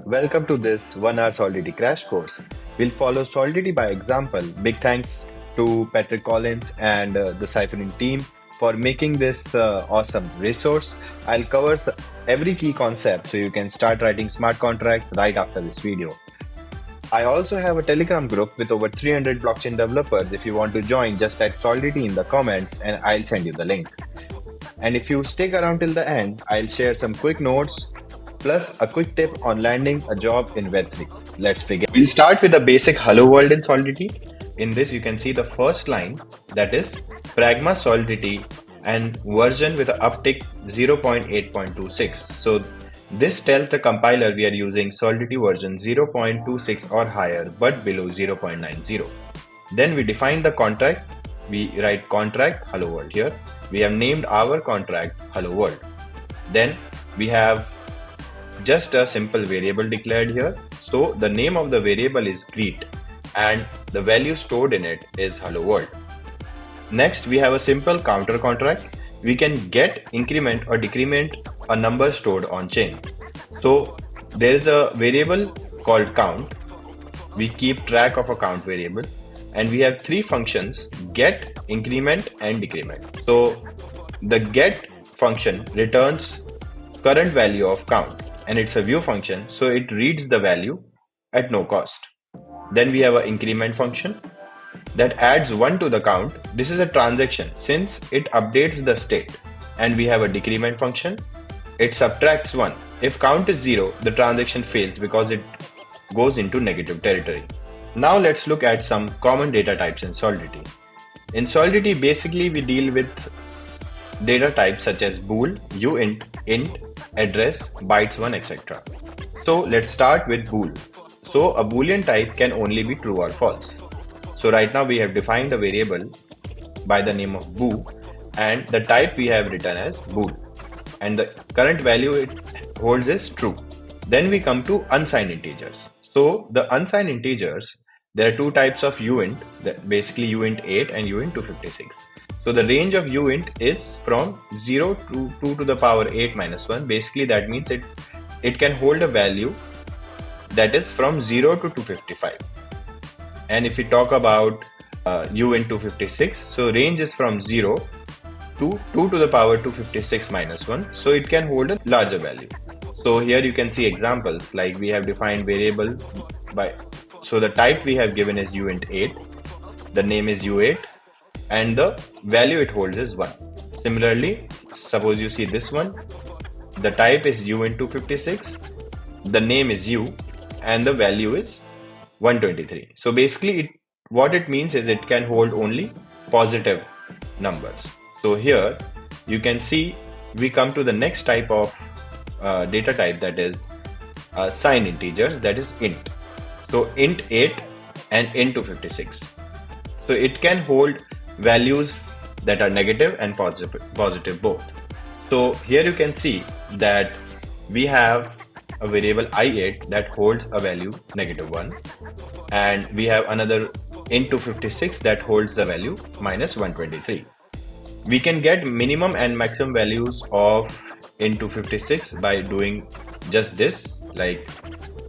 Welcome to this 1 hour Solidity crash course. We'll follow Solidity by example. Big thanks to Patrick Collins and the cyfrin team for making this awesome resource. I'll cover every key concept so you can start writing smart contracts right after this video. I also have a Telegram group with over 300 blockchain developers. If you want to join, just type Solidity in the comments and I'll send you the link. And if you stick around till the end, I'll share some quick notes plus a quick tip on landing a job in Web3. Let's begin. We'll start with the basic hello world in Solidity. In this, you can see the first line, that is Pragma Solidity and version with an uptick 0.8.26. So this tells the compiler we are using Solidity version 0.26 or higher but below 0.90. Then we define the contract. We write contract hello world here. We have named our contract hello world. Then we have just a simple variable declared here. So the name of the variable is greet and the value stored in it is hello world. Next, we have a simple counter contract. We can get, increment or decrement a number stored on chain. So there is a variable called count. We keep track of a count variable and we have three functions: get, increment and decrement. So the get function returns current value of count and it's a view function, so it reads the value at no cost. Then we have an increment function that adds 1 to the count. This is a transaction since it updates the state. And we have a decrement function. It subtracts 1. If count is 0, the transaction fails because it goes into negative territory. Now let's look at some common data types in Solidity. In Solidity, basically we deal with data types such as bool, uint, int, address, bytes1, etc. So let's start with bool. So a boolean type can only be true or false. So right now we have defined a variable by the name of boo and the type we have written as bool and the current value it holds is true. Then we come to unsigned integers. So the unsigned integers, there are two types of uint, basically uint 8 and uint 256. So the range of uint is from 0 to 2 to the power 8 minus 1. Basically that means it can hold a value that is from 0 to 255. And if we talk about uint 256, so range is from 0 to 2 to the power 256 minus 1. So it can hold a larger value. So here you can see examples like we have defined variable by, so the type we have given is uint 8, the name is u8 and the value it holds is 1. Similarly, suppose you see this one, the type is uint 256, the name is u and the value is 123. So basically what it means is it can hold only positive numbers. So here you can see we come to the next type of data type, that is signed integers, that is int. So int 8 and int 256. So it can hold values that are negative and positive both. So here you can see that we have a variable i8 that holds a value -1 and we have another int 256 that holds the value -123. We can get minimum and maximum values of int 256 by doing just this, like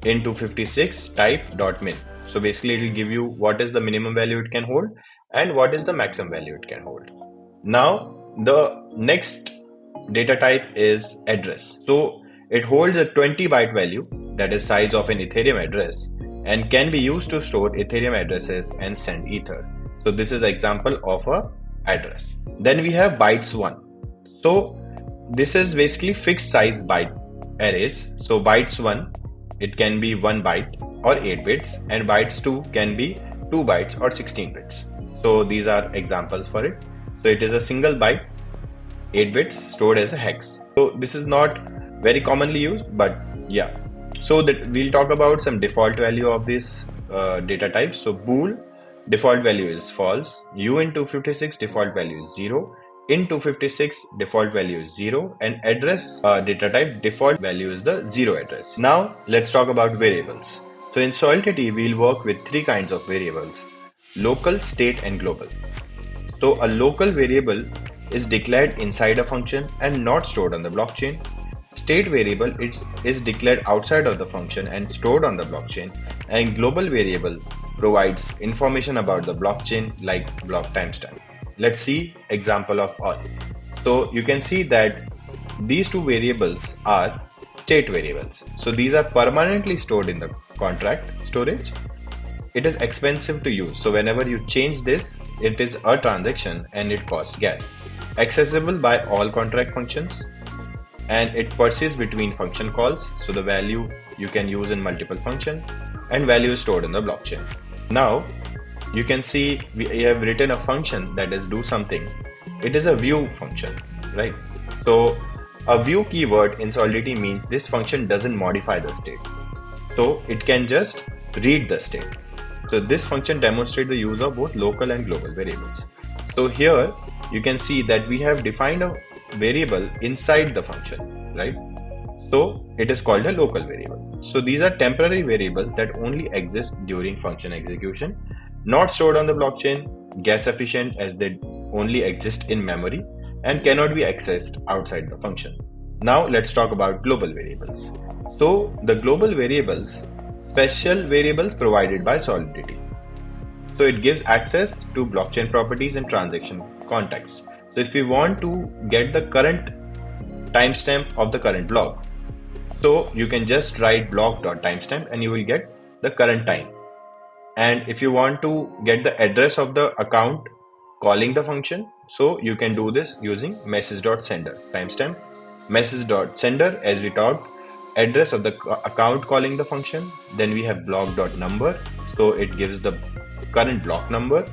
int 256 type.min. So basically it will give you what is the minimum value it can hold and what is the maximum value it can hold. Now the next data type is address. So it holds a 20 byte value, that is size of an Ethereum address, and can be used to store Ethereum addresses and send Ether. So this is an example of a address. Then we have bytes1. So this is basically fixed size byte arrays. So bytes1, it can be 1 byte or 8 bits and bytes2 can be 2 bytes or 16 bits. So these are examples for it. So it is a single byte, 8 bits stored as a hex. So this is not very commonly used, but yeah. So that we'll talk about some default value of this data type. So bool default value is false, uint 256 default value is 0, int 256 default value is 0, and address data type default value is the 0 address. Now let's talk about variables. So in Solidity we'll work with three kinds of variables: local, state and global. So a local variable is declared inside a function and not stored on the blockchain. State variable is declared outside of the function and stored on the blockchain, and global variable provides information about the blockchain like block timestamp. Let's see example of all. So you can see that these two variables are state variables. So these are permanently stored in the contract storage. It is expensive to use. So whenever you change this, it is a transaction and it costs gas. Accessible by all contract functions, and it persists between function calls. So the value you can use in multiple functions, and value is stored in the blockchain. Now you can see we have written a function that is do something. It is a view function, right? So a view keyword in Solidity means this function doesn't modify the state. So it can just read the state. So this function demonstrates the use of both local and global variables. So here you can see that we have defined a variable inside the function, right? So it is called a local variable. So these are temporary variables that only exist during function execution, not stored on the blockchain, gas efficient as they only exist in memory and cannot be accessed outside the function. Now let's talk about global variables. So the global variables, special variables provided by Solidity. So it gives access to blockchain properties and transaction context. So if we want to get the current timestamp of the current block, so you can just write block.timestamp and you will get the current time. And if you want to get the address of the account calling the function, so you can do this using message.sender timestamp, message.sender as we talked, address of the account calling the function. Then we have block.number, so it gives the current block number.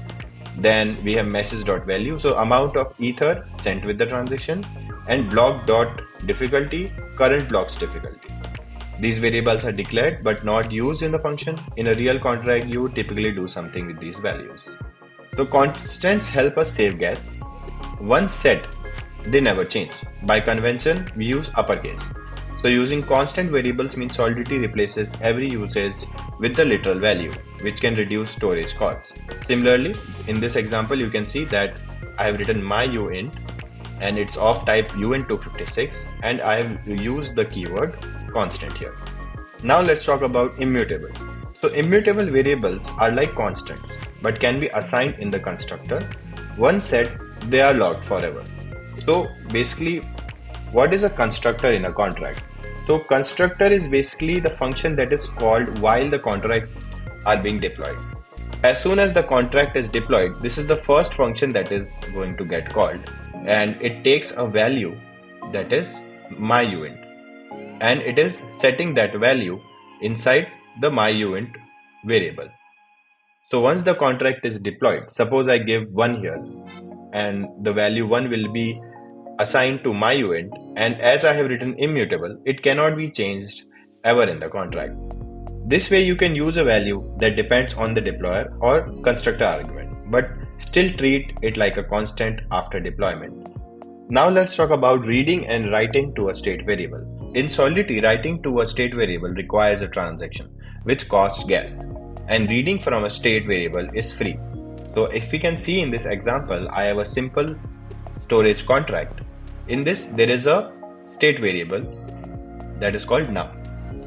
Then we have message.value, so amount of ether sent with the transaction, and block.difficulty, current block's difficulty. These variables are declared but not used in the function. In a real contract, you would typically do something with these values. So constants help us save gas. Once set, they never change. By convention, we use uppercase. So using constant variables means Solidity replaces every usage with the literal value, which can reduce storage costs. Similarly, in this example, you can see that I have written my uint and it's of type uint256, and I have used the keyword constant here. Now let's talk about immutable. So immutable variables are like constants but can be assigned in the constructor. Once set, they are logged forever. So basically, what is a constructor in a contract? So constructor is basically the function that is called while the contracts are being deployed. As soon as the contract is deployed, this is the first function that is going to get called, and it takes a value that is my uint, and it is setting that value inside the my uint variable. So once the contract is deployed, suppose I give 1 here, and the value 1 will be assigned to my uint, and as I have written immutable, it cannot be changed ever in the contract. This way you can use a value that depends on the deployer or constructor argument, but still treat it like a constant after deployment. Now let's talk about reading and writing to a state variable. In Solidity, writing to a state variable requires a transaction, which costs gas, and reading from a state variable is free. So if we can see in this example, I have a simple storage contract. In this, there is a state variable that is called num.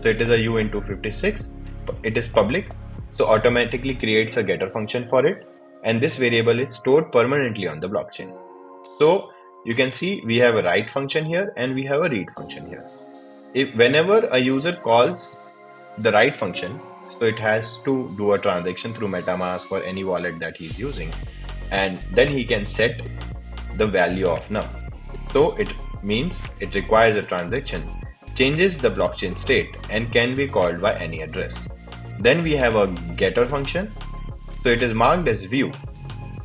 So it is a uint256, it is public, so automatically creates a getter function for it, and this variable is stored permanently on the blockchain. So you can see we have a write function here and we have a read function here. If whenever a user calls the write function, so it has to do a transaction through MetaMask or any wallet that he's using, and then he can set the value of num. So it means it requires a transaction, changes the blockchain state, and can be called by any address. Then we have a getter function, so it is marked as view.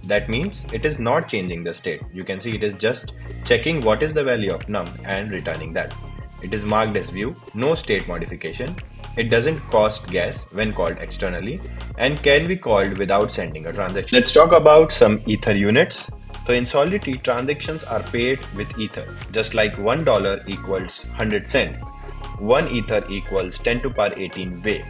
That means it is not changing the state. You can see it is just checking what is the value of num and returning that. It is marked as view, no state modification. It doesn't cost gas when called externally and can be called without sending a transaction. Let's talk about some ether units. So in Solidity, transactions are paid with ether, just like $1 equals 100 cents. 1 ether equals 10 to power 18 Wei.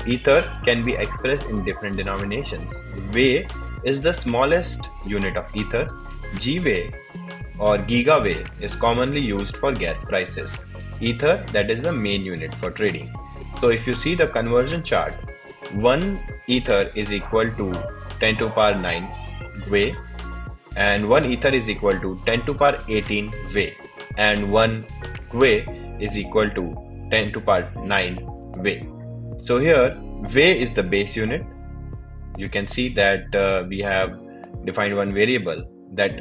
Ether can be expressed in different denominations. Wei is the smallest unit of ether. Gwei or gigawei is commonly used for gas prices. ether, that is the main unit for trading. So if you see the conversion chart, 1 ether is equal to 10 to power 9 Wei, and 1 ether is equal to 10 to power 18 Wei, and 1 Wei is equal to 10 to power 9 Wei. So here Wei is the base unit. You can see that we have defined one variable that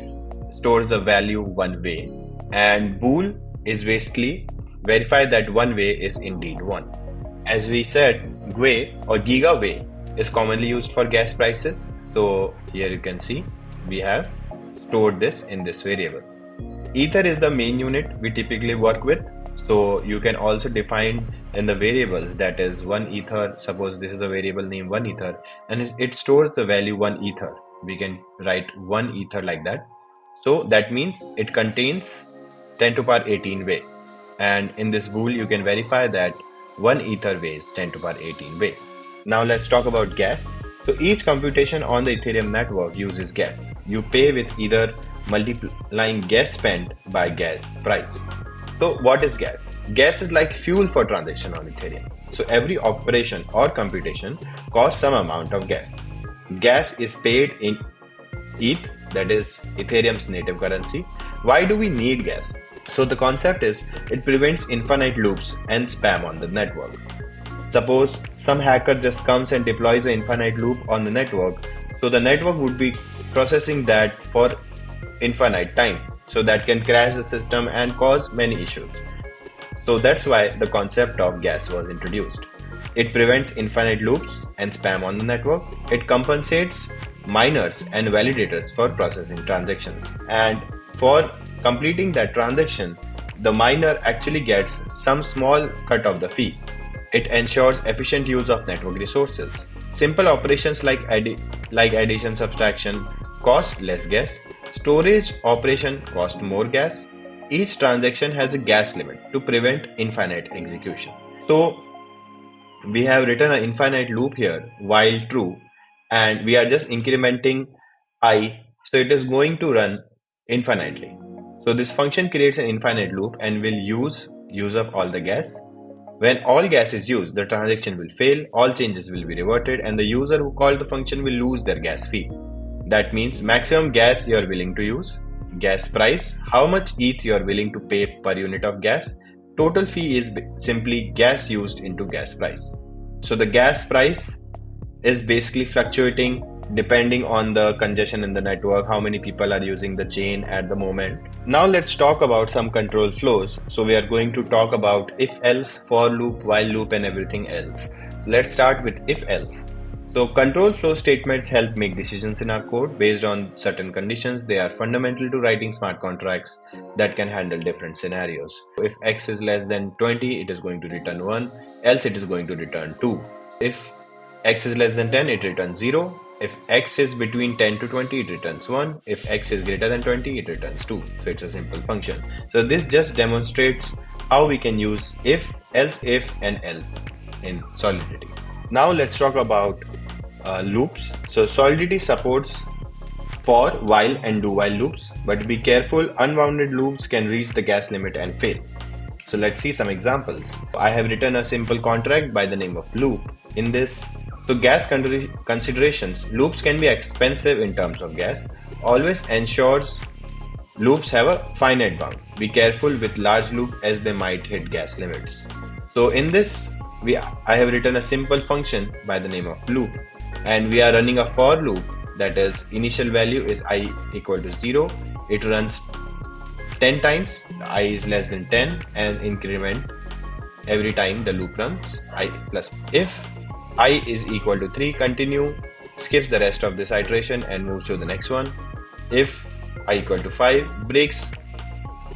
stores the value 1 Wei, and bool is basically verify that 1 Wei is indeed 1. As we said, Wei or giga Wei is commonly used for gas prices. So here you can see we have stored this in this variable. Ether is the main unit we typically work with. So you can also define in the variables, that is 1 ether. Suppose this is a variable name 1 ether, and it stores the value 1 ether. We can write 1 ether like that. So that means it contains 10 to power 18 Wei. And in this bool, you can verify that 1 ether weighs 10 to power 18 Wei. Now let's talk about gas. So each computation on the Ethereum network uses gas. You pay with either multiplying gas spent by gas price. So what is gas? Gas is like fuel for transaction on Ethereum. So every operation or computation costs some amount of gas. Gas is paid in ETH, that is Ethereum's native currency. Why do we need gas? So the concept is it prevents infinite loops and spam on the network. Suppose some hacker just comes and deploys an infinite loop on the network. So the network would be processing that for infinite time. So that can crash the system and cause many issues. So that's why the concept of gas was introduced. It prevents infinite loops and spam on the network. It compensates miners and validators for processing transactions. And for completing that transaction, the miner actually gets some small cut of the fee. It ensures efficient use of network resources. Simple operations like addition, subtraction cost less gas. Storage operation cost more gas. Each transaction has a gas limit to prevent infinite execution. So we have written an infinite loop here while true, and we are just incrementing I, so it is going to run infinitely. So this function creates an infinite loop and will use up all the gas. When all gas is used, the transaction will fail, all changes will be reverted, and the user who called the function will lose their gas fee. That means maximum gas you are willing to use, gas price, how much ETH you are willing to pay per unit of gas. Total fee is simply gas used into gas price. So the gas price is basically fluctuating depending on the congestion in the network, how many people are using the chain at the moment. Now let's talk about some control flows. So we are going to talk about if else, for loop, while loop, and everything else. Let's start with if else. So control flow statements help make decisions in our code based on certain conditions. They are fundamental to writing smart contracts that can handle different scenarios. If x is less than 20, it is going to return 1, else it is going to return 2. If x is less than 10, it returns 0. If x is between 10 to 20, it returns 1. If x is greater than 20, it returns 2. So it's a simple function. So this just demonstrates how we can use if, else if, and else in Solidity. Now let's talk about loops. So Solidity supports for, while, and do while loops, but be careful, unbounded loops can reach the gas limit and fail. So let's see some examples. I have written a simple contract by the name of loop. In this, so gas considerations, loops can be expensive in terms of gas. Always ensures loops have a finite bound. Be careful with large loop as they might hit gas limits. So in this, I have written a simple function by the name of loop, and we are running a for loop, that is initial value is I equal to 0. It runs 10 times, I is less than 10, and increment every time the loop runs I plus. If I is equal to 3, continue, skips the rest of this iteration and moves to the next one. If I equal to 5, breaks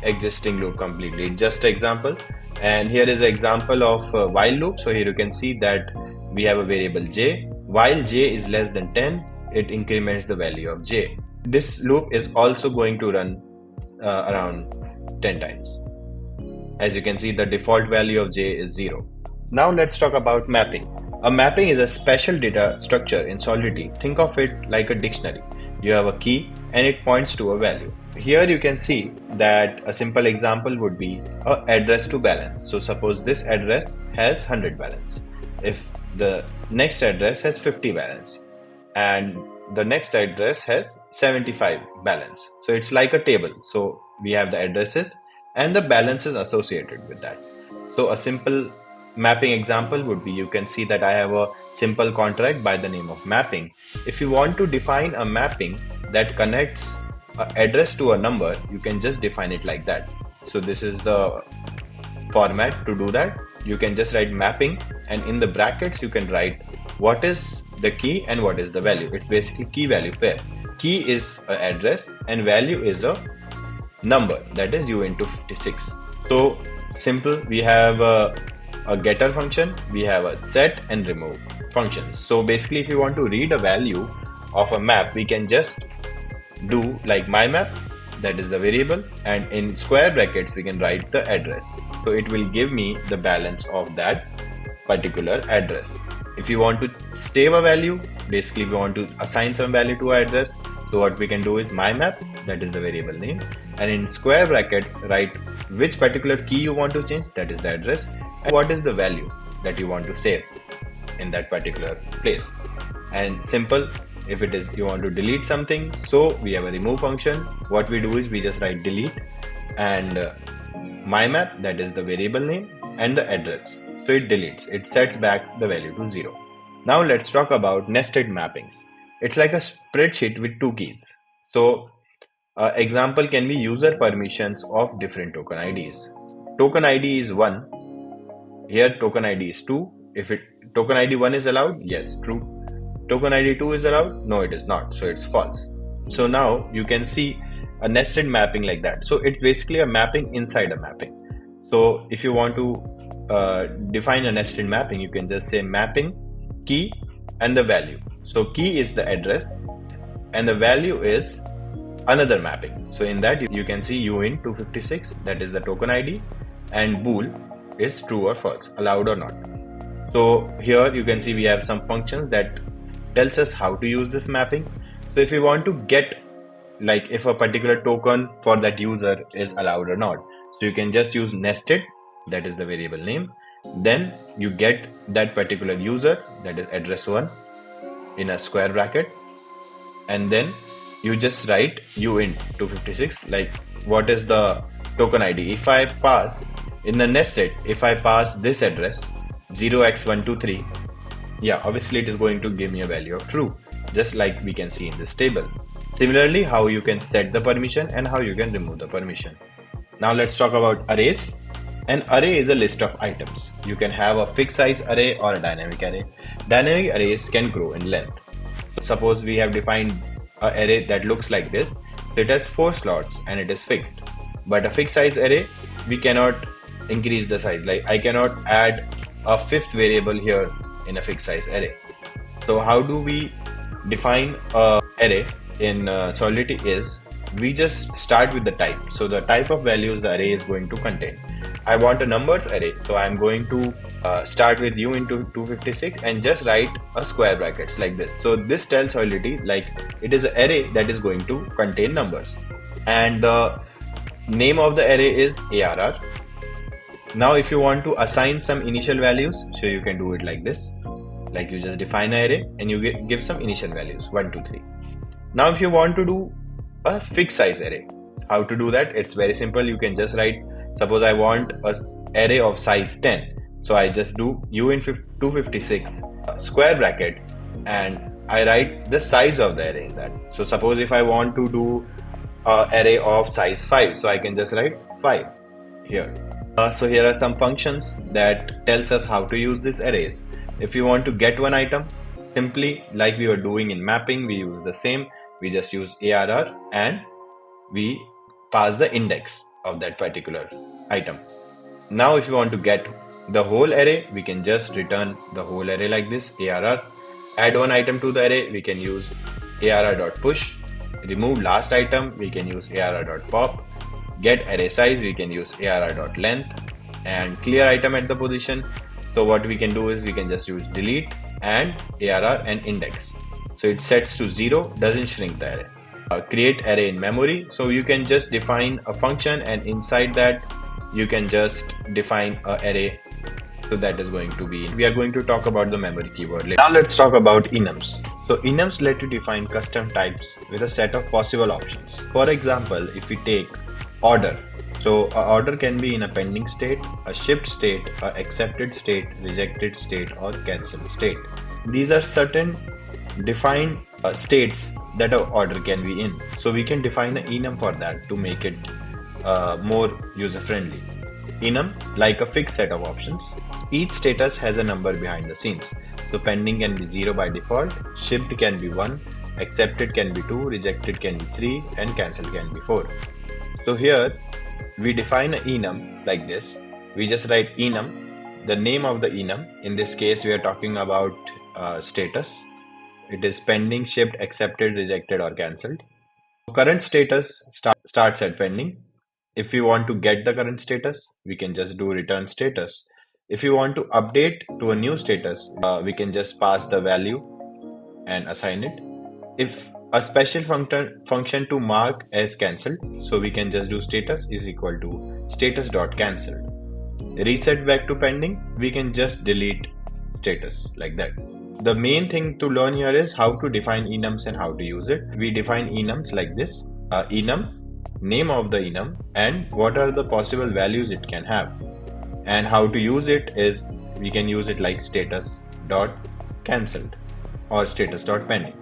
existing loop completely. Just an example. And here is an example of a while loop. So here you can see that we have a variable j. While j is less than 10, it increments the value of j. This loop is also going to run around 10 times. As you can see, the default value of j is 0. Now let's talk about mapping. A mapping is a special data structure in Solidity. Think of it like a dictionary. You have a key and it points to a value. Here you can see that a simple example would be a address to balance. So suppose this address has 100 balance. If the next address has 50 balance and the next address has 75 balance. So it's like a table. So we have the addresses and the balances associated with that. So a simple mapping example would be, you can see that I have a simple contract by the name of mapping. If you want to define a mapping that connects an address to a number, you can just define it like that. So this is the format to do that. You can just write mapping, and in the brackets you can write what is the key and what is the value. It's basically key value pair. Key is an address and value is a number, that is u into 56. So simple, we have a getter function, we have a set and remove functions. So basically, if you want to read a value of a map, we can just do like my map, that is the variable, and in square brackets we can write the address. So it will give me the balance of that particular address. If you want to save a value, basically we want to assign some value to our address. So what we can do is my map, that is the variable name, and in square brackets write which particular key you want to change, that is the address, and what is the value that you want to save in that particular place. And simple, if it is you want to delete something, so we have a remove function. What we do is we just write delete and my map, that is the variable name, and the address. So it deletes, it sets back the value to 0. Now let's talk about nested mappings. It's like a spreadsheet with two keys. So example can be user permissions of different token IDs. Token ID is 1. Here token ID is 2. If token ID 1 is allowed, yes, true. Token ID 2 is allowed, no, it is not, so it's false. So now you can see a nested mapping like that. So it's basically a mapping inside a mapping. So if you want to define a nested mapping, you can just say mapping key and the value. So key is the address and the value is another mapping. So in that you can see u in 256, that is the token ID, and bool is true or false, allowed or not. So here you can see we have some functions that tells us how to use this mapping. So if you want to get, like, if a particular token for that user is allowed or not, so you can just use nested, that is the variable name, then you get that particular user, that is address 1, in a square bracket, and then you just write u in 256, like what is the token ID. If I pass in the nested, if I pass this address 0x123, yeah, obviously it is going to give me a value of true, just like we can see in this table. Similarly, how you can set the permission and how you can remove the permission. Now let's talk about arrays. An array is a list of items. You can have a fixed size array or a dynamic array. Dynamic arrays can grow in length. So suppose we have defined an array that looks like this. So it has 4 slots and it is fixed. But a fixed size array, we cannot increase the size. Like I cannot add a 5th variable here in a fixed size array. So how do we define an array in Solidity is we just start with the type. So the type of values the array is going to contain. I want a numbers array, so I'm going to start with u into 256 and just write a square brackets like this. So this tells Solidity like it is an array that is going to contain numbers, and the name of the array is ARR. Now if you want to assign some initial values, so you can do it like this, like you just define an array and you give some initial values 1, 2, 3. Now if you want to do a fixed size array, how to do that? It's very simple. You can just write, suppose I want an array of size 10, so I just do u in 256 square brackets and I write the size of the array in that. So suppose if I want to do an array of size 5, so I can just write 5 here. So here are some functions that tells us how to use these arrays. If you want to get one item, simply like we were doing in mapping, we use the same. We just use ARR and we pass the index of that particular item. Now if you want to get the whole array, we can just return the whole array like this, ARR. Add one item to the array, we can use ARR.push. Remove last item, we can use ARR.pop. Get array size, we can use ARR.length, and clear item at the position. So what we can do is we can just use delete and ARR and index. So it sets to 0, doesn't shrink the array. create array in memory. So you can just define a function, and inside that you can just define an array. So that is going to be, we are going to talk about the memory keyword later. Now let's talk about enums. So enums let you define custom types with a set of possible options. For example, if we take order, so an order can be in a pending state, a shipped state, a accepted state, rejected state, or cancelled state. These are certain defined states that an order can be in. So we can define an enum for that to make it more user friendly. Enum, like a fixed set of options. Each status has a number behind the scenes. So pending can be 0 by default, shipped can be 1, accepted can be 2, rejected can be 3, and cancelled can be 4. So here we define an enum like this. We just write enum, the name of the enum. In this case we are talking about status. It is pending, shipped, accepted, rejected, or cancelled. Current status starts at pending. If we want to get the current status, we can just do return status. If you want to update to a new status, we can just pass the value and assign it. If a special function to mark as cancelled, so we can just do status is equal to status.cancelled. Reset back to pending, we can just delete status like that. The main thing to learn here is how to define enums and how to use it. We define enums like this. Enum, name of the enum, and what are the possible values it can have. And how to use it is we can use it like status.cancelled or status.pending.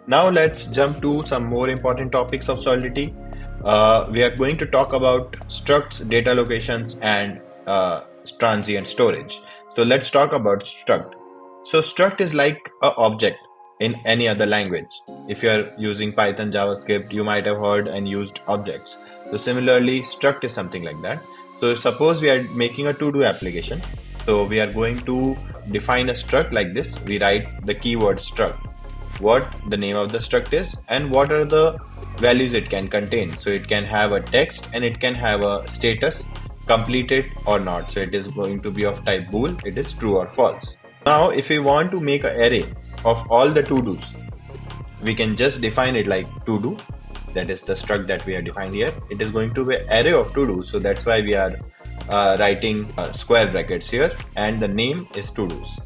Now let's jump to some more important topics of Solidity. We are going to talk about structs, data locations, and transient storage. So let's talk about struct. So struct is like an object in any other language. If you are using Python, JavaScript, you might have heard and used objects. So similarly, struct is something like that. So suppose we are making a to-do application. So we are going to define a struct like this. We write the keyword struct, what the name of the struct is, and what are the values it can contain. So it can have a text and it can have a status, completed or not. So it is going to be of type bool, it is true or false. Now if we want to make an array of all the to-dos, we can just define it like to-do. That is the struct that we have defined here. It is going to be an array of to-dos. So that's why we are writing square brackets here, and the name is to-dos.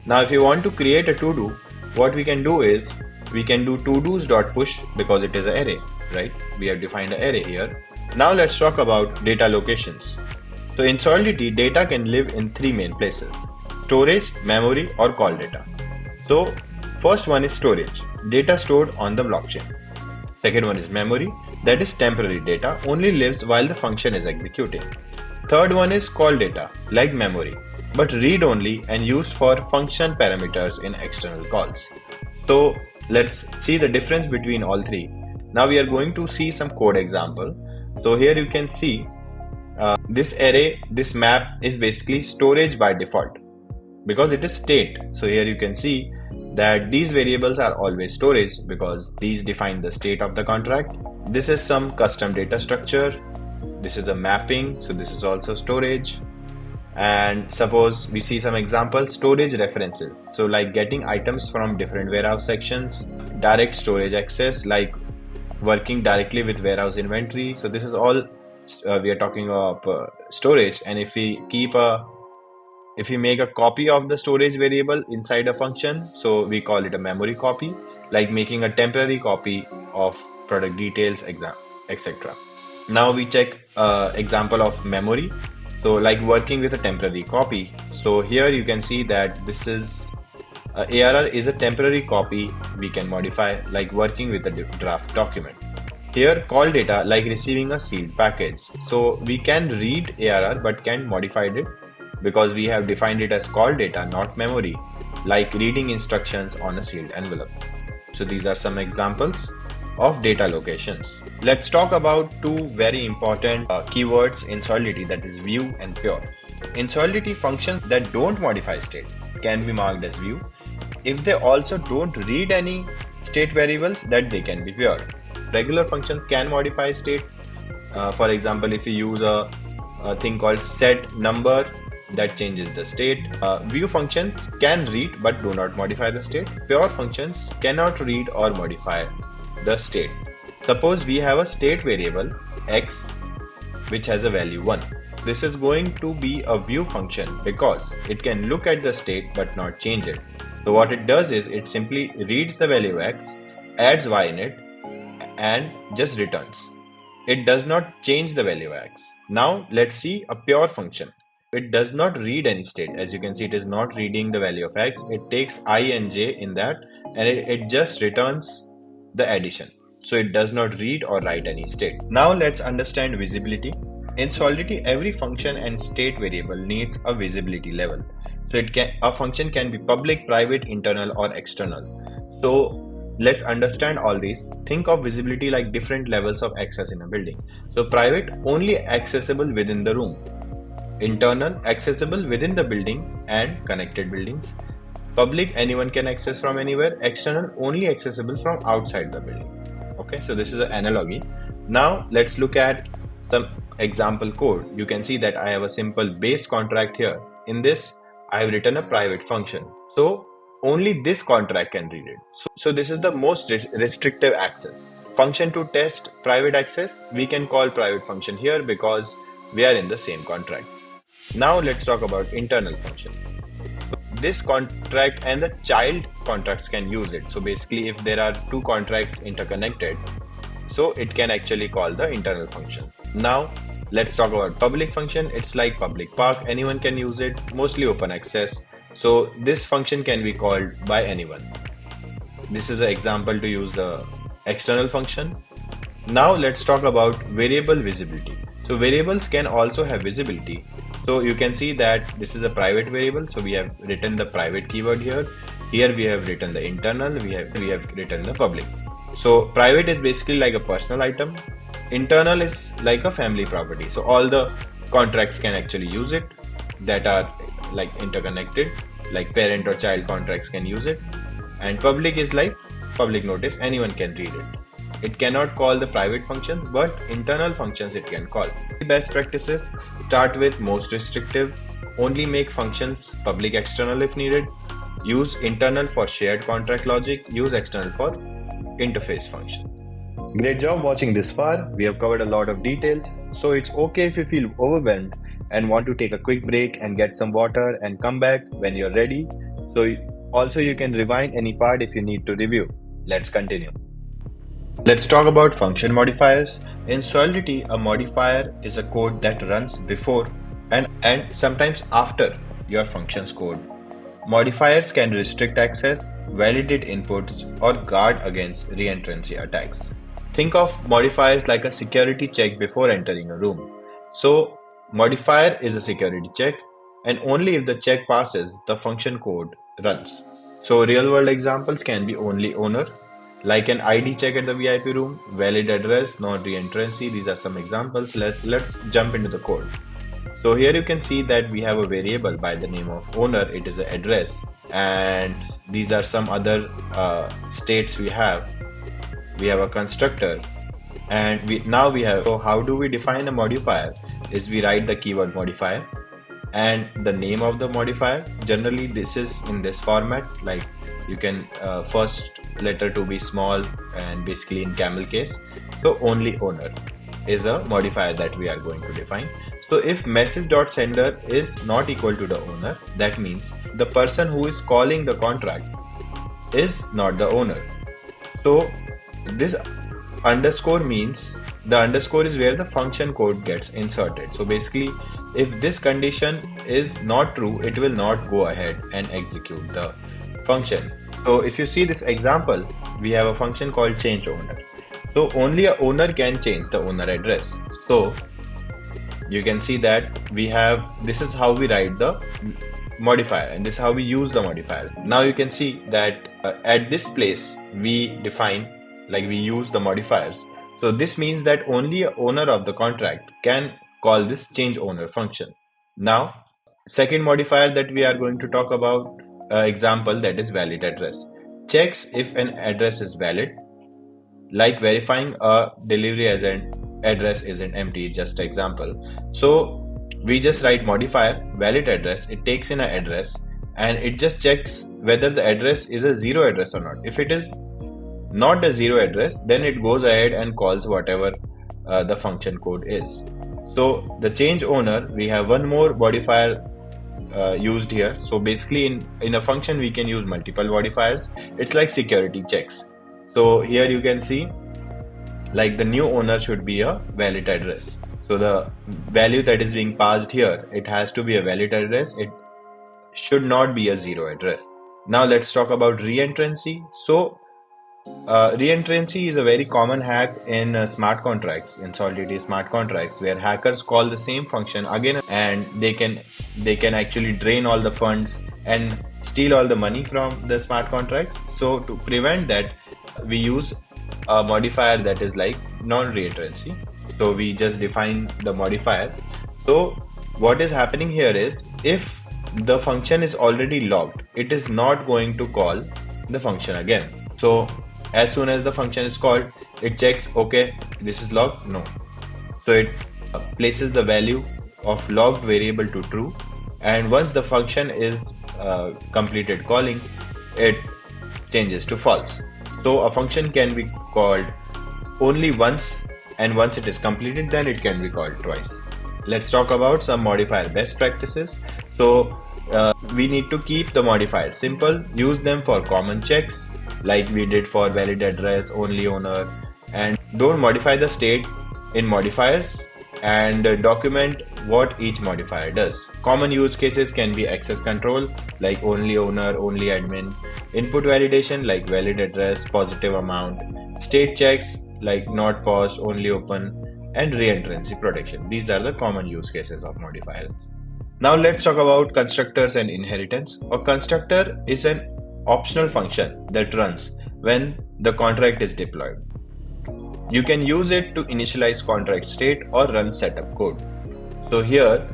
Now if you want to create a to-do, what we can do is we can do to-dos.push because it is an array, right? We have defined an array here. Now let's talk about data locations. So in Solidity, data can live in three main places: storage, memory, or calldata. So first one is storage, data stored on the blockchain. Second one is memory, that is temporary data, only lives while the function is executing. Third one is calldata, like memory, but read only and used for function parameters in external calls. So let's see the difference between all three. Now we are going to see some code example. So here you can see this array, this map is basically storage by default because it is state. So here you can see that these variables are always storage because these define the state of the contract. This is some custom data structure. This is a mapping. So this is also storage. And suppose we see some examples, storage references. So like getting items from different warehouse sections, direct storage access, like working directly with warehouse inventory. So this is all we are talking of storage. And if we make a copy of the storage variable inside a function, so we call it a memory copy, like making a temporary copy of product details, etc. Now we check example of memory. So like working with a temporary copy. So here you can see that this is ARR is a temporary copy we can modify, like working with a draft document. Here calldata, like receiving a sealed package. So we can read ARR but can't modify it because we have defined it as calldata, not memory, like reading instructions on a sealed envelope. So these are some examples of data locations. Let's talk about two very important keywords in Solidity, that is view and pure. In Solidity, functions that don't modify state can be marked as view. If they also don't read any state variables, that they can be pure. Regular functions can modify state. For example, if you use a thing called set number, that changes the state. View functions can read but do not modify the state. Pure functions cannot read or modify the state. Suppose we have a state variable x which has a value 1. This is going to be a view function because it can look at the state but not change it. So what it does is it simply reads the value x, adds y in it, and just returns. It does not change the value x. Now let's see a pure function. It does not read any state. As you can see, it is not reading the value of x. It takes I and j in that, and it just returns the addition. So it does not read or write any state. Now let's understand visibility. In Solidity, every function and state variable needs a visibility level. So a function can be public, private, internal, or external. So let's understand all these. Think of visibility like different levels of access in a building. So private, only accessible within the room. Internal, accessible within the building and connected buildings. Public, anyone can access from anywhere. External, only accessible from outside the building. Okay, so this is an analogy. Now let's look at some example code. You can see that I have a simple base contract here. In this, I have written a private function. So only this contract can read it. So this is the most restrictive access. Function to test private access, we can call private function here because we are in the same contract. Now let's talk about internal function. This contract and the child contracts can use it. So basically, if there are two contracts interconnected, so it can actually call the internal function. Now let's talk about public function. It's like public park. Anyone can use it, mostly open access. So this function can be called by anyone. This is an example to use the external function. Now let's talk about variable visibility. So variables can also have visibility. So you can see that this is a private variable. So we have written the private keyword here. Here we have written the internal. We have written the public. So private is basically like a personal item. Internal is like a family property. So all the contracts can actually use it that are like interconnected, like parent or child contracts can use it. And public is like public notice. Anyone can read it. It cannot call the private functions, but internal functions it can call. Best practices: start with most restrictive, only make functions public external if needed, use internal for shared contract logic, use external for interface function. Great job watching this far. We have covered a lot of details, so it's okay if you feel overwhelmed and want to take a quick break and get some water and come back when you're ready. So also you can rewind any part if you need to review. Let's continue. Let's talk about function modifiers. In Solidity, a modifier is a code that runs before and sometimes after your function's code. Modifiers can restrict access, validate inputs, or guard against reentrancy attacks. Think of modifiers like a security check before entering a room. So, modifier is a security check, and only if the check passes, the function code runs. So, real-world examples can be only owner, like an ID check at the VIP room, valid address, not reentrancy. These are some examples. Let's jump into the code. So here you can see that we have a variable by the name of owner. It is an address, and these are some other states we have. We have a constructor, and now we have. So how do we define a modifier? Is we write the keyword modifier and the name of the modifier. Generally, this is in this format. Like you can first letter to be small and basically in camel case. So only owner is a modifier that we are going to define. So if message.sender is not equal to the owner, that means the person who is calling the contract is not the owner. So this underscore means the underscore is where the function code gets inserted. So basically, if this condition is not true, it will not go ahead and execute the function. So if you see this example, we have a function called change owner. So only a owner can change the owner address. So you can see that we have, this is how we write the modifier, and this is how we use the modifier. Now you can see that at this place we define, like we use the modifiers. So this means that only a owner of the contract can call this change owner function. Now, second modifier that we are going to talk about example, that is valid address. Checks if an address is valid, like verifying a delivery as an address isn't empty, just example. So we just write modifier valid address. It takes in an address and it just checks whether the address is a zero address or not. If it is not the zero address, then it goes ahead and calls whatever the function code is. So the change owner, we have one more modifier used here. So basically in a function we can use multiple modifiers. It's like security checks. So here you can see like the new owner should be a valid address. So the value that is being passed here, it has to be a valid address. It should not be a zero address. Now let's talk about reentrancy. So reentrancy is a very common hack in smart contracts, in Solidity smart contracts, where hackers call the same function again and they can actually drain all the funds and steal all the money from the smart contracts. So to prevent that, we use a modifier that is like non-reentrancy. So we just define the modifier. So what is happening here is, if the function is already logged, it is not going to call the function again. So as soon as the function is called, it checks, okay, this is logged, no. So it places the value of logged variable to true, and once the function is completed calling, it changes to false. So a function can be called only once, and once it is completed, then it can be called twice. Let's talk about some modifier best practices. So we need to keep the modifiers simple, use them for common checks like we did for valid address, only owner, and don't modify the state in modifiers, and document what each modifier does. Common use cases can be access control like only owner, only admin, input validation like valid address, positive amount, state checks like not paused, only open, and reentrancy protection. These are the common use cases of modifiers. Now let's talk about constructors and inheritance. A constructor is an optional function that runs when the contract is deployed. You can use it to initialize contract state or run setup code. So here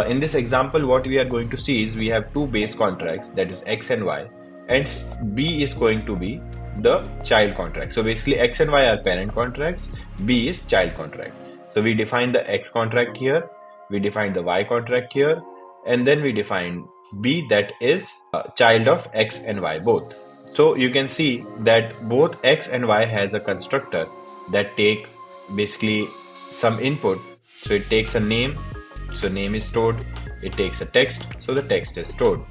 in this example, what we are going to see is we have two base contracts, that is X and Y, and B is going to be the child contract. So basically X and Y are parent contracts, B is child contract. So we define the X contract here, we define the Y contract here, and then we define B, that is child of X and Y both. So you can see that both X and Y has a constructor that take basically some input. So it takes a name, so name is stored. It takes a text, so the text is stored.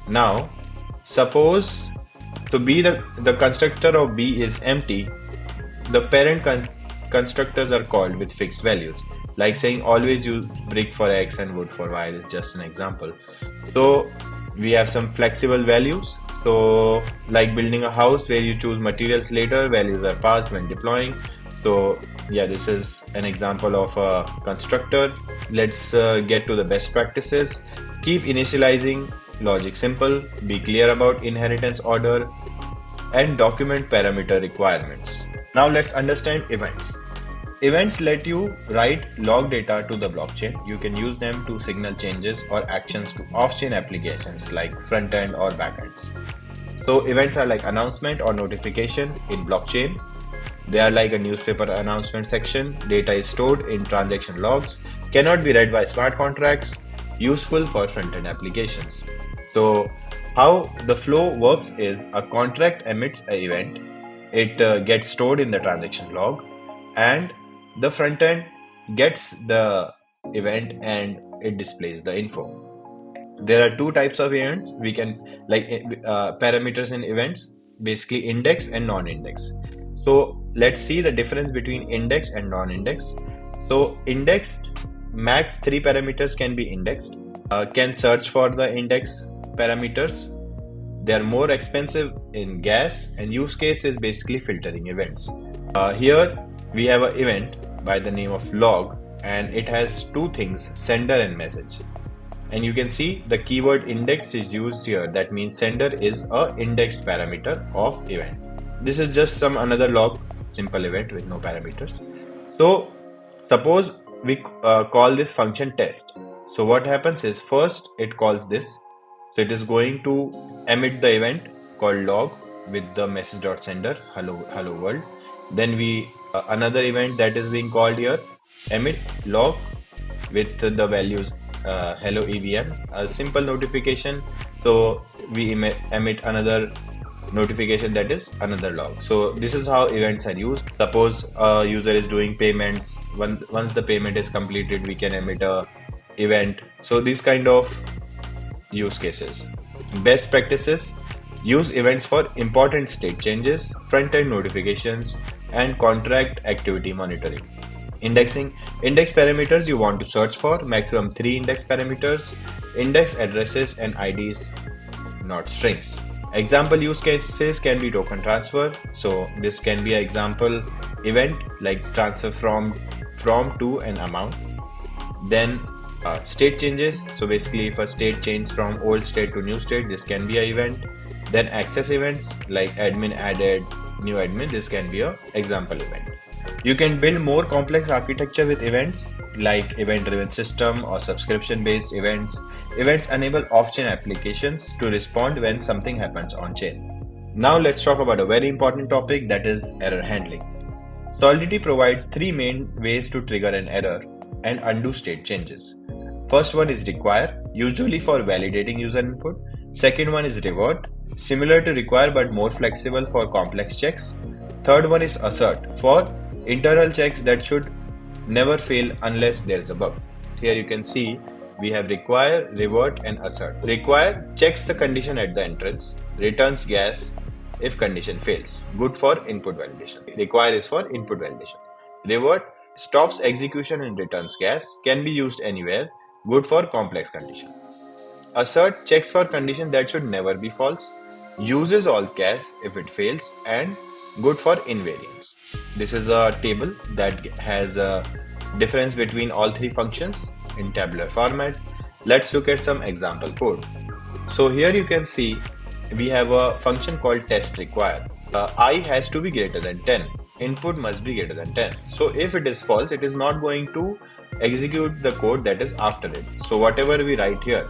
Now suppose so B, the constructor of B is empty, the parent constructors are called with fixed values, like saying always use brick for X and wood for Y is just an example. So we have some flexible values. So like building a house where you choose materials later, values are passed when deploying. So yeah, this is an example of a constructor. Let's get to the best practices. Keep initializing logic simple, be clear about inheritance order, and document parameter requirements. Now let's understand events. Events let you write log data to the blockchain. You can use them to signal changes or actions to off-chain applications like front-end or back-ends. So events are like announcement or notification in blockchain. They are like a newspaper announcement section. Data is stored in transaction logs, cannot be read by smart contracts, useful for front-end applications. So how the flow works is a contract emits an event, it gets stored in the transaction log, and the front end gets the event and it displays the info. There are two types of events. We can like parameters in events, basically index and non-index. So let's see the difference between index and non-index. So indexed, max 3 parameters can be indexed, can search for the index parameters. They are more expensive in gas, and use case is basically filtering events. Here we have an event by the name of log, and it has two things, sender and message. And you can see the keyword indexed is used here. That means sender is a indexed parameter of event. This is just some another log, simple event with no parameters. So suppose we call this function test. So what happens is, first it calls this. So it is going to emit the event called log with the message.sender hello world. Then we another event that is being called here, emit log with the values hello EVM, a simple notification. So we emit another notification, that is another log. So this is how events are used. Suppose a user is doing payments. Once the payment is completed, we can emit a event. So these kind of use cases. Best practices: use events for important state changes, front-end notifications, and contract activity monitoring. Indexing: index parameters you want to search for, maximum 3 index parameters, index addresses and IDs, not strings. Example use cases can be token transfer. So this can be an example event like transfer from to an amount. Then state changes. So basically if a state changes from old state to new state, this can be an event. Then access events like admin added, new admin, this can be an example event. You can build more complex architecture with events like event-driven system or subscription-based events. Events enable off-chain applications to respond when something happens on-chain. Now let's talk about a very important topic, that is error handling. Solidity provides 3 main ways to trigger an error and undo state changes. First one is require, usually for validating user input. Second one is revert, similar to require but more flexible for complex checks. Third one is assert, for internal checks that should never fail unless there is a bug. Here you can see we have require, revert and assert. Require checks the condition at the entrance, returns gas if condition fails. Good for input validation. Require is for input validation. Revert stops execution and returns gas, can be used anywhere. Good for complex condition. Assert checks for condition that should never be false, uses all gas if it fails, and good for invariance. This is a table that has a difference between all 3 functions in tabular format. Let's look at some example code. So here you can see we have a function called test require. I has to be greater than 10. Input must be greater than 10. So if it is false, it is not going to execute the code that is after it. So whatever we write here,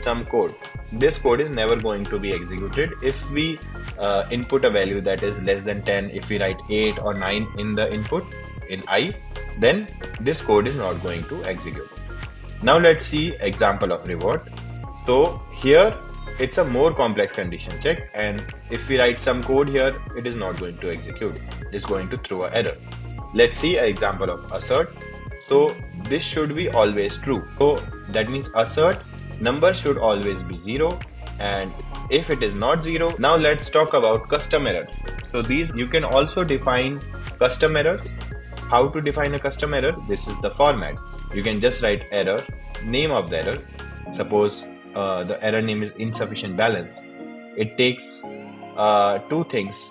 some code, this code is never going to be executed. If we input a value that is less than 10, if we write 8 or 9 in the input in I, then this code is not going to execute. Now let's see example of revert. So here it's a more complex condition check, and if we write some code here, it is not going to execute. It's going to throw an error. Let's see an example of assert. So this should be always true. So that means assert number should always be 0, and if it is not 0, now let's talk about custom errors. So these you can also define custom errors. How to define a custom error? This is the format. You can just write error, name of the error. Suppose the error name is insufficient balance. It takes 2 things,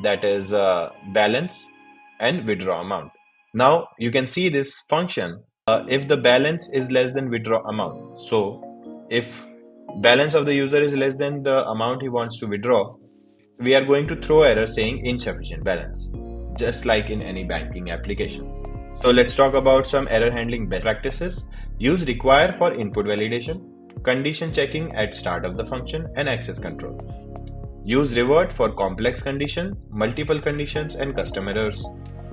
that is balance and withdraw amount. Now you can see this function if the balance is less than withdraw amount. So if balance of the user is less than the amount he wants to withdraw, we are going to throw error saying insufficient balance, just like in any banking application. So let's talk about some error handling best practices. Use require for input validation, condition checking at start of the function, and access control. Use revert for complex condition, multiple conditions and custom errors.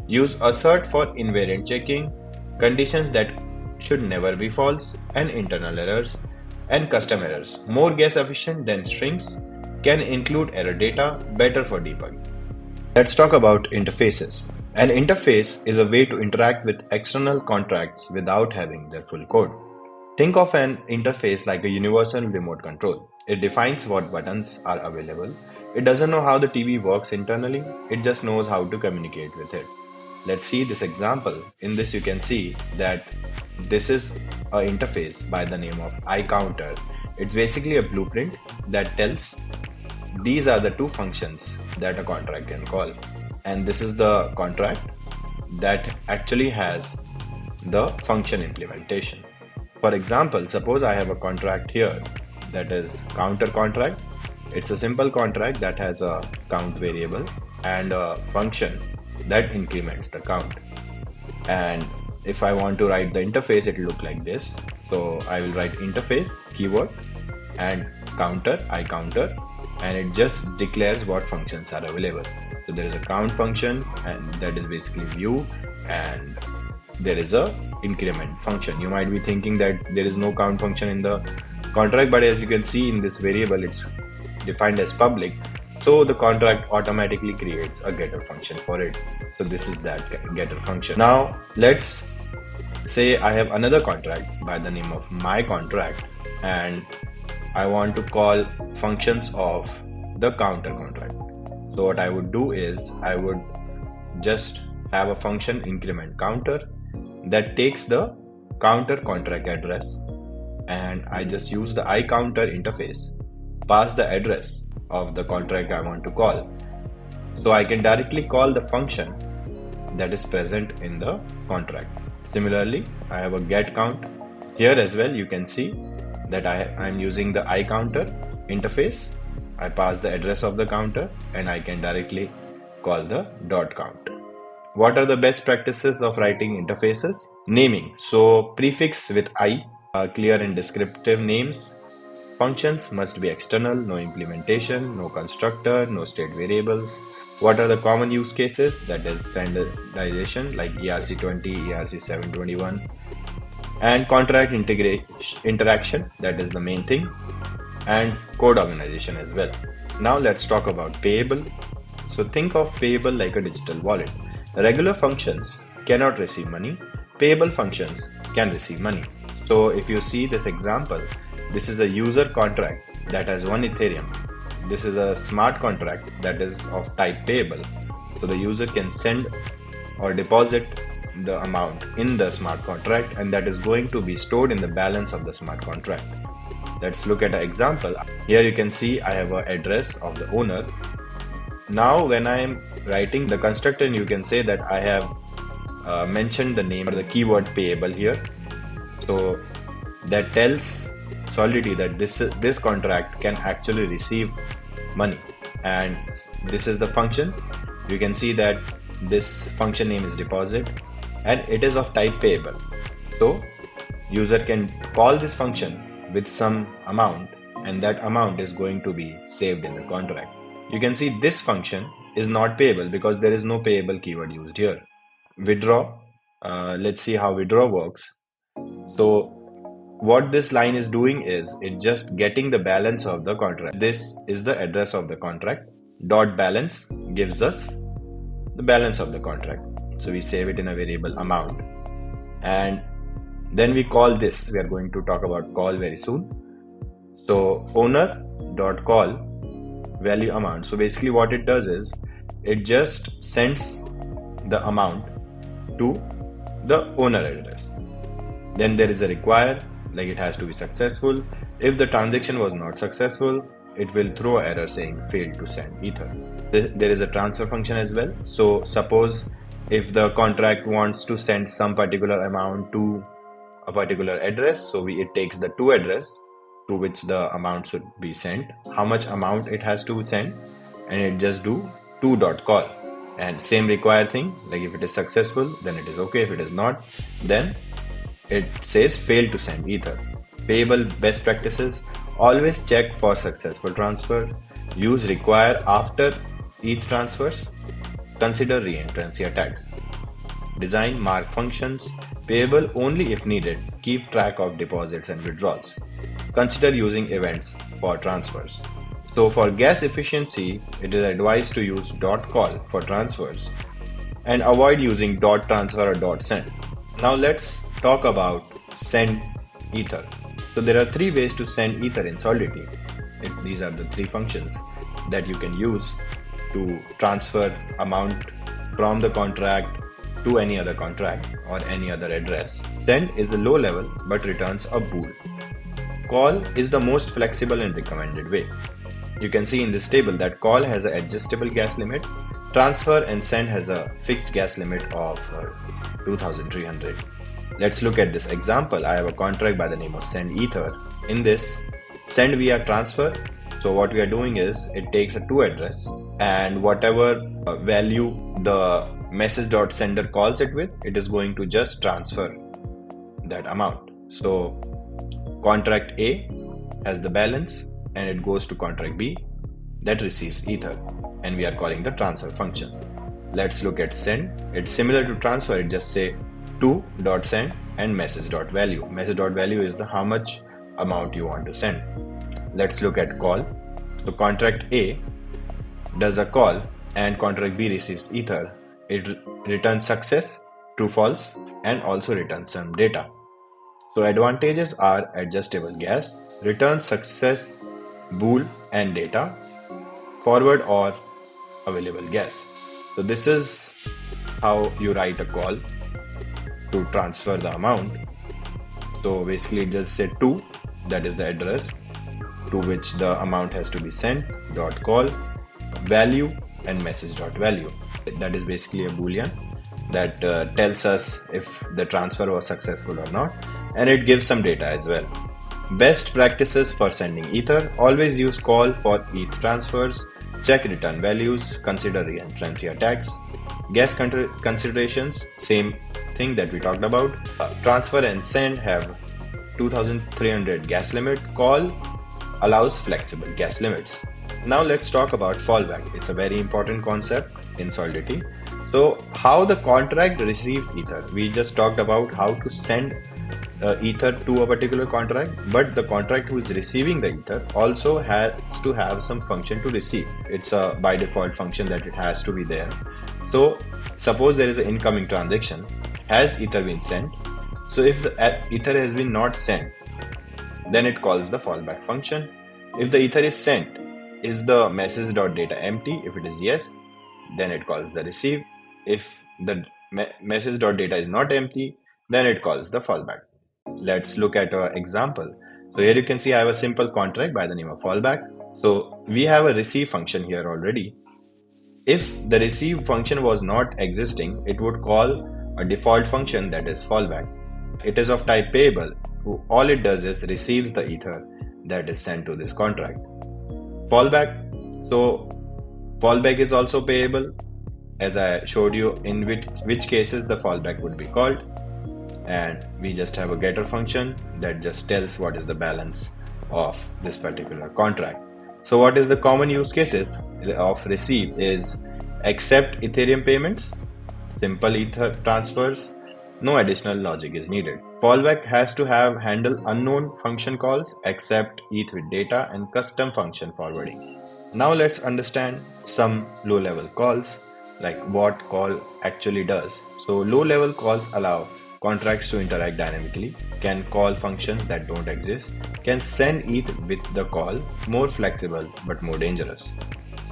Use assert for invariant checking, conditions that should never be false, and internal errors. And custom errors, more gas efficient than strings, can include error data, better for debugging. Let's talk about interfaces. An interface is a way to interact with external contracts without having their full code. Think of an interface like a universal remote control. It defines what buttons are available. It doesn't know how the TV works internally, it just knows how to communicate with it. Let's see this example. In this you can see that this is an interface by the name of iCounter. It's basically a blueprint that tells these are the 2 functions that a contract can call. And this is the contract that actually has the function implementation. For example, suppose I have a contract here that is counter contract. It's a simple contract that has a count variable and a function that increments the count. And if I want to write the interface, it will look like this. So I will write interface keyword and counter, iCounter, and it just declares what functions are available. So there is a count function, and that is basically view, and there is a increment function. You might be thinking that there is no count function in the contract, but as you can see in this variable, it's defined as public. So the contract automatically creates a getter function for it. So this is that getter function. Now let's say I have another contract by the name of my contract, and I want to call functions of the counter contract. So what I would do is I would just have a function increment counter that takes the counter contract address, and I just use the iCounter interface, pass the address of the contract I want to call. So I can directly call the function that is present in the contract. Similarly, I have a get count. Here as well, you can see that I'm using the iCounter interface. I pass the address of the counter and I can directly call the dot count. What are the best practices of writing interfaces? Naming. So prefix with I, clear and descriptive names. Functions must be external, no implementation, no constructor, no state variables. What are the common use cases? That is standardization like ERC20, ERC721, and contract interaction, that is the main thing, and code organization as well. Now let's talk about Payable. So think of Payable like a digital wallet. Regular functions cannot receive money. Payable functions can receive money. So if you see this example, this is a user contract that has 1 Ethereum. This is a smart contract that is of type Payable. So the user can send or deposit the amount in the smart contract, and that is going to be stored in the balance of the smart contract. Let's look at an example. Here you can see I have an address of the owner. Now when I am writing the constructor, you can say that I have mentioned the name or the keyword Payable here. So that tells Solidity that this contract can actually receive money, and this is the function. You can see that this function name is deposit and it is of type Payable. So user can call this function with some amount, and that amount is going to be saved in the contract. You can see this function is not Payable because there is no Payable keyword used here. Withdraw. Let's see how withdraw works. So what this line is doing is it's just getting the balance of the contract. This is the address of the contract. Dot balance gives us the balance of the contract. So we save it in a variable amount, and then we call this. We are going to talk about call very soon. So owner dot call value amount. So basically what it does is it just sends the amount to the owner address. Then there is a require, like it has to be successful. If the transaction was not successful, it will throw an error saying failed to send ether. There is a transfer function as well. So suppose if the contract wants to send some particular amount to a particular address, so it takes the to address to which the amount should be sent, how much amount it has to send, and it just do to.call. And same require thing, like if it is successful, then it is okay. If it is not, then it says fail to send ether. Payable best practices: always check for successful transfer, use require after ETH transfers, consider reentrancy attacks, design mark functions, payable only if needed, keep track of deposits and withdrawals, consider using events for transfers. So for gas efficiency, it is advised to use .call for transfers and avoid using .transfer or .send. Now let's talk about send ether. So there are 3 ways to send ether in Solidity. These are the 3 functions that you can use to transfer amount from the contract to any other contract or any other address. Send is a low level but returns a bool. Call is the most flexible and recommended way. You can see in this table that call has an adjustable gas limit, transfer and send has a fixed gas limit of 2300. Let's look at this example. I have a contract by the name of send ether. In this, send via transfer. So what we are doing is it takes a to address, and whatever value the message.sender calls it with, it is going to just transfer that amount. So contract A has the balance and it goes to contract B that receives ether, and we are calling the transfer function. Let's look at send. It's similar to transfer. It just say to.send and message.value. Message.value is the how much amount you want to send. Let's look at call. So contract A does a call and contract B receives ether, it returns success, true, false, and also returns some data. So advantages are adjustable guess, return success, bool, and data, forward or available guess. So this is how you write a call to transfer the amount. So basically just say to, that is the address to which the amount has to be sent, dot call, value, and message dot value. That is basically a boolean that tells us if the transfer was successful or not, and it gives some data as well. Best practices for sending ether: always use call for ETH transfers, check return values, consider reentrancy attacks, guess considerations, same thing that we talked about. Transfer and send have 2300 gas limit, call allows flexible gas limits. Now let's talk about fallback. It's a very important concept in Solidity. So how the contract receives ether. We just talked about how to send ether to a particular contract, but the contract who is receiving the ether also has to have some function to receive. It's a by default function that it has to be there. So suppose there is an incoming transaction. Has ether been sent? So if the ether has been not sent, then it calls the fallback function. If the ether is sent, is the message.data empty? If it is yes, then it calls the receive. If the message.data is not empty, then it calls the fallback. Let's look at an example. So here you can see I have a simple contract by the name of fallback. So we have a receive function here already. If the receive function was not existing, it would call a default function, that is fallback. It is of type payable. All it does is receives the ether that is sent to this contract. Fallback. So fallback is also payable, as I showed you in which cases the fallback would be called. And we just have a getter function that just tells what is the balance of this particular contract. So what is the common use cases of receive is accept Ethereum payments, simple ether transfers, no additional logic is needed. Fallback has to handle unknown function calls, accept ETH with data, and custom function forwarding. Now let's understand some low-level calls, like what call actually does. So low-level calls allow contracts to interact dynamically, can call functions that don't exist, can send ETH with the call, more flexible but more dangerous.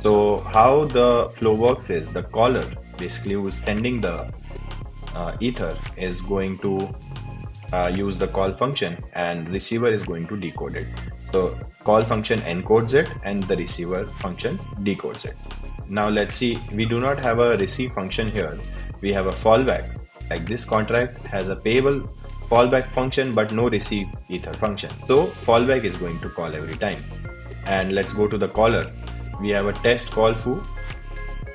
So how the flow works is the caller, basically who is sending the ether, is going to use the call function, and receiver is going to decode it. So call function encodes it and the receiver function decodes it. Now let's see, we do not have a receive function here, we have a fallback. Like this contract has a payable fallback function but no receive ether function. So fallback is going to call every time. And let's go to the caller. We have a test call foo.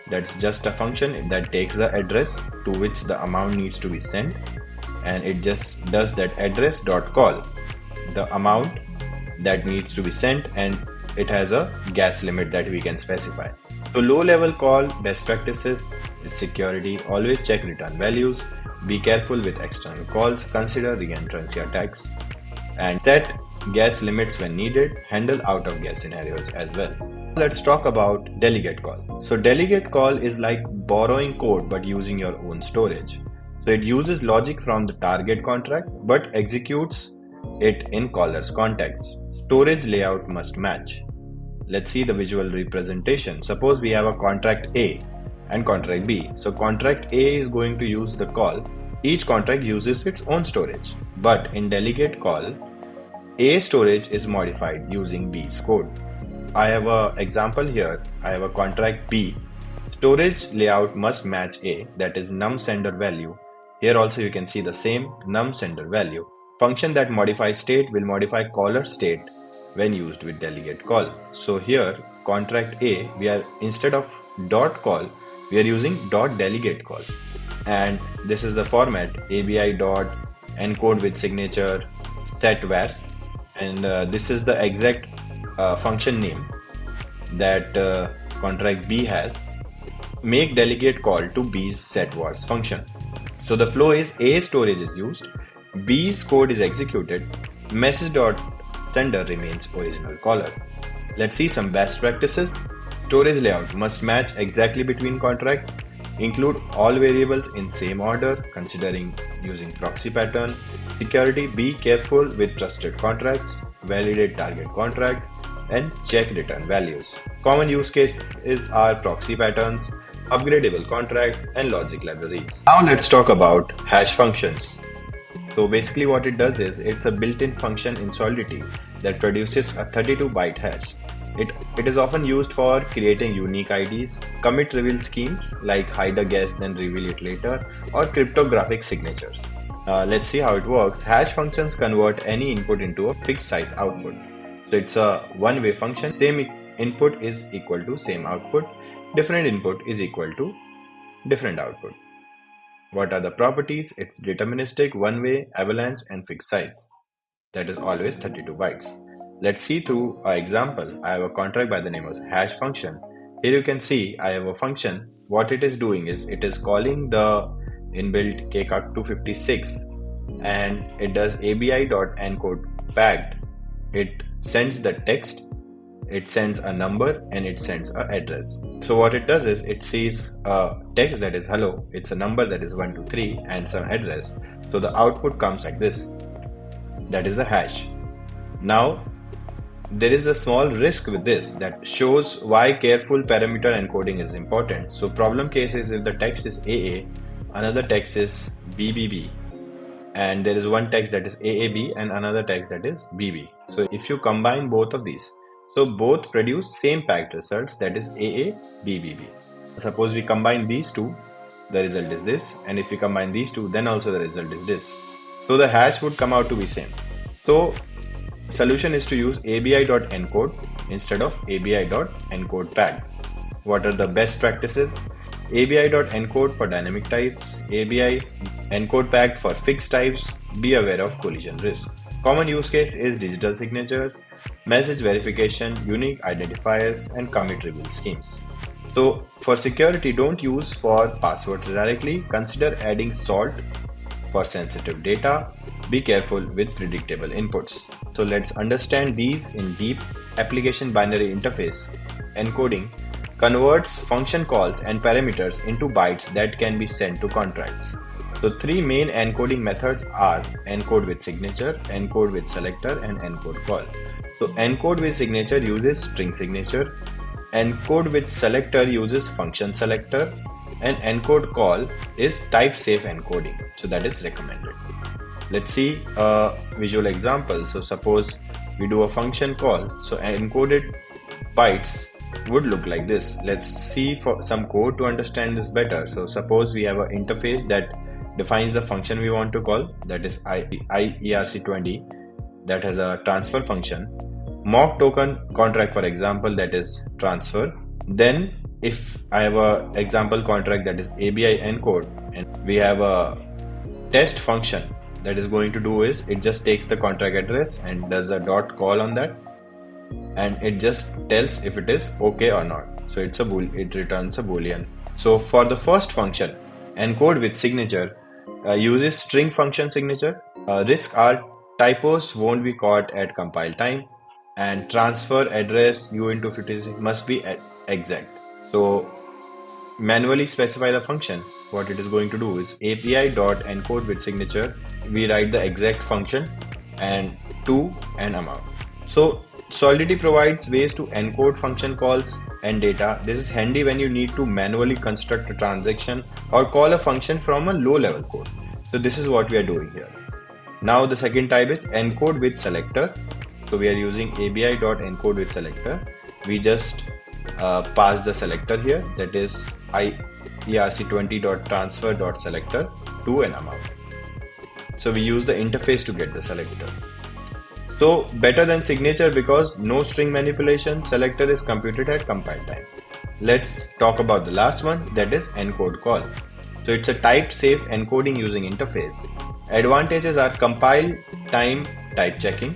That's just a function that takes the address to which the amount needs to be sent, and it just does that address dot call the amount that needs to be sent, and it has a gas limit that we can specify. So low level call best practices is security, always check return values, be careful with external calls, consider reentrancy attacks, and set gas limits when needed, handle out of gas scenarios as well. Let's talk about delegate call. So delegate call is like borrowing code but using your own storage. So it uses logic from the target contract but executes it in caller's context. Storage layout must match. Let's see the visual representation. Suppose we have a contract A and contract B. So contract A is going to use the call. Each contract uses its own storage. But in delegate call, A storage is modified using B's code. I have an example here. I have a contract B. Storage layout must match A, that is num sender value. Here also you can see the same num sender value. Function that modifies state will modify caller state when used with delegate call. So here contract A, we are instead of dot call, we are using dot delegate call. And this is the format ABI dot encode with signature set vars, and this is the exact function name that contract B has. Make delegate call to B's set vars function. So the flow is A storage is used, B's code is executed, message dot sender remains original caller. Let's see some best practices. Storage layout must match exactly between contracts. Include all variables in same order, considering using proxy pattern. Security, be careful with trusted contracts. Validate target contract and check return values. Common use cases are proxy patterns, upgradable contracts, and logic libraries. Now let's talk about hash functions. So basically what it does is it's a built-in function in Solidity that produces a 32-byte hash. It is often used for creating unique IDs, commit reveal schemes like hide a guess then reveal it later, or cryptographic signatures. Let's see how it works. Hash functions convert any input into a fixed size output. So it's a one-way function. Same input is equal to same output. Different input is equal to different output. What are the properties? It's deterministic, one-way, avalanche, and fixed size. That is always 32 bytes. Let's see through an example. I have a contract by the name of hash function. Here you can see I have a function. What it is doing is it is calling the inbuilt kcalc256 and it does abi.encode packed. It sends the text, it sends a number, and it sends an address. So what it does is it sees a text that is hello, it's a number that is 123 and some address. So the output comes like this. That is a hash. Now there is a small risk with this that shows why careful parameter encoding is important. So problem case is if the text is AA, another text is BBB, and there is one text that is AAB and another text that is BB. So if you combine both of these, so both produce same packed results, that is AA, BBB. Suppose we combine these two, the result is this, and if we combine these two, then also the result is this. So the hash would come out to be same. So solution is to use abi.encode instead of abi.encode packed. What are the best practices? abi.encode for dynamic types, abi encode packed for fixed types. Be aware of collision risk. Common use case is digital signatures, message verification, unique identifiers, and commit reveal schemes. So for security, don't use for passwords directly. Consider adding salt for sensitive data. Be careful with predictable inputs. So let's understand these in deep. Application binary interface encoding converts function calls and parameters into bytes that can be sent to contracts. So three main encoding methods are encode with signature, encode with selector, and encode call. So encode with signature uses string signature, encode with selector uses function selector, and encode call is type safe encoding. So that is recommended. Let's see a visual example. So suppose we do a function call. So encoded bytes would look like this. Let's see for some code to understand this better. So suppose we have an interface that defines the function we want to call, that is IERC20, that has a transfer function. Mock token contract, for example, that is transfer. Then if I have a example contract that is ABI encode, and we have a test function that is going to do is it just takes the contract address and does a dot call on that, and it just tells if it is okay or not. So it's a bool, it returns a boolean. So for the first function, encode with signature uses string function signature. Risk are typos won't be caught at compile time, and transfer address u into 56 must be exact. So manually specify the function. What it is going to do is api.encode with signature, we write the exact function and to an amount. So Solidity provides ways to encode function calls and data. This is handy when you need to manually construct a transaction or call a function from a low level code. So this is what we are doing here. Now the second type is encode with selector. So we are using abi.encode with selector. We just pass the selector here, that is IERC20.transfer.selector to an amount. So we use the interface to get the selector. So better than signature because no string manipulation, selector is computed at compile time. Let's talk about the last one, that is encode call. So it's a type safe encoding using interface. Advantages are compile time type checking,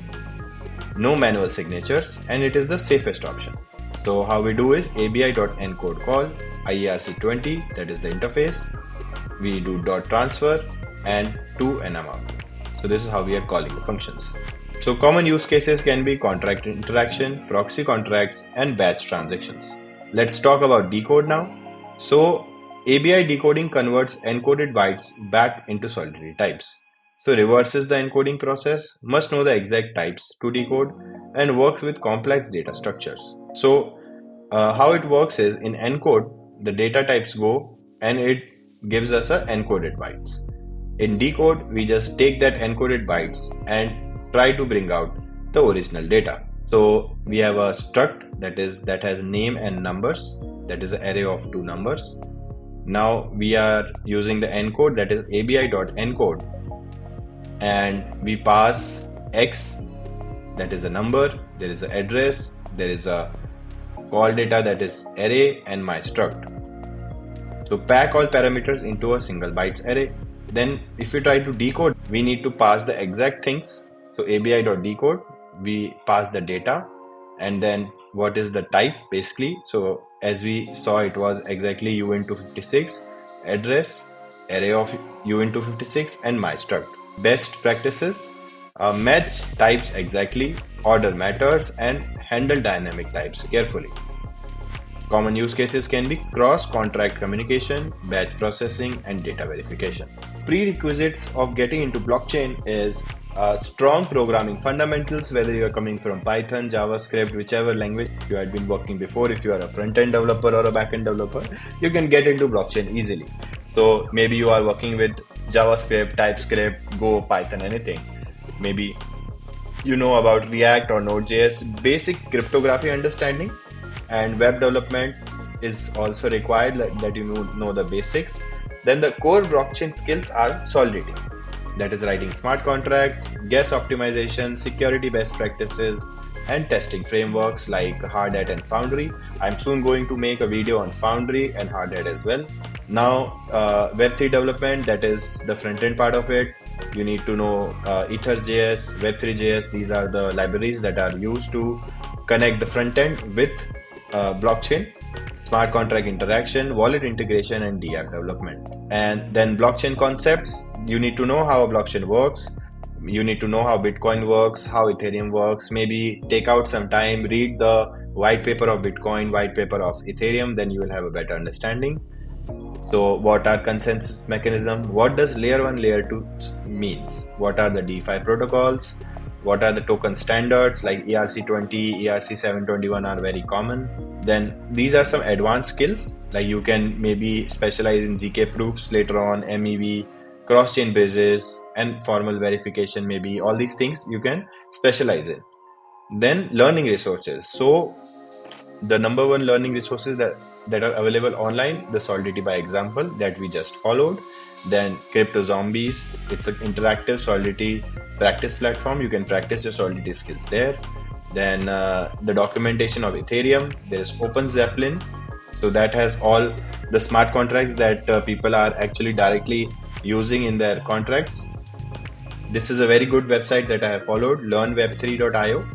no manual signatures, and it is the safest option. So how we do is abi.encode call, IERC20, that is the interface. We do dot transfer and to an amount. So this is how we are calling the functions. So common use cases can be contract interaction, proxy contracts, and batch transactions. Let's talk about decode now. So ABI decoding converts encoded bytes back into Solidity types. So reverses the encoding process, must know the exact types to decode, and works with complex data structures. So how it works is in encode, the data types go and it gives us a encoded bytes. In decode, we just take that encoded bytes and try to bring out the original data. So we have a struct that has name and numbers, that is an array of 2 numbers. Now we are using the encode, that is abi.encode, and we pass x, that is a number, there is an address, there is a calldata, that is array, and my struct. So pack all parameters into a single bytes array. Then if we try to decode, we need to pass the exact things. So abi.decode, we pass the data, and then what is the type basically. So as we saw, it was exactly u into 56, address, array of u into 56, and my struct. Best practices: match types exactly, order matters, and handle dynamic types carefully. Common use cases can be cross-contract communication, batch processing, and data verification. Prerequisites of getting into blockchain is strong programming fundamentals, whether you are coming from Python, JavaScript, whichever language you had been working before. If you are a front-end developer or a back-end developer, you can get into blockchain easily. So maybe you are working with JavaScript, TypeScript, Go, Python, anything. Maybe you know about React or Node.js, basic cryptography understanding, and web development is also required, that you know the basics. Then the core blockchain skills are Solidity, that is writing smart contracts, gas optimization, security best practices, and testing frameworks like Hardhat and Foundry. I'm soon going to make a video on Foundry and Hardhat as well. Now Web3 development, that is the front end part of it. You need to know Ethers.js, Web3.js. These are the libraries that are used to connect the front end with blockchain, smart contract interaction, wallet integration, and DApp development. And then blockchain concepts. You need to know how a blockchain works. You need to know how Bitcoin works, how Ethereum works. Maybe take out some time, read the white paper of Bitcoin, white paper of Ethereum, then you will have a better understanding. So what are consensus mechanism? What does layer 1, layer 2 means? What are the DeFi protocols? What are the token standards like ERC20, ERC721 are very common. Then these are some advanced skills, like you can maybe specialize in ZK proofs later on, MEV, cross-chain bridges, and formal verification. Maybe all these things you can specialize in. Then learning resources. So the number one learning resources that are available online, the Solidity by example that we just followed. Then Crypto Zombies, it's an interactive Solidity practice platform. You can practice your Solidity skills there. Then the documentation of Ethereum, there's Open Zeppelin, so that has all the smart contracts that people are actually directly using in their contracts. This is a very good website that I have followed, learnweb3.io.